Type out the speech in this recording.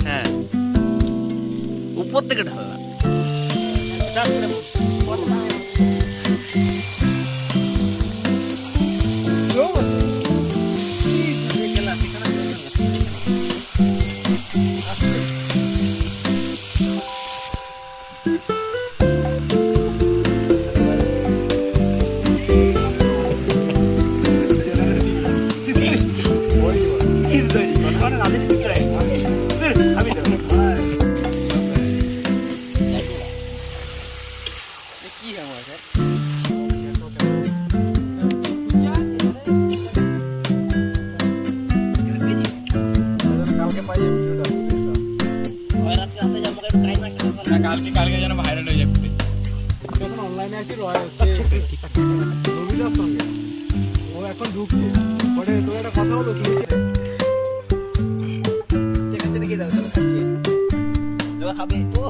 হ্যাঁ উপর থেকে ঢালা কালকে যেন ভাইরাল হয়ে যাবে। যখন অনলাইনে আছি রবিদার সঙ্গে ও এখন ঢুকছে পরে তো একটা কথা হলো কি খাচ্ছে খাবে ও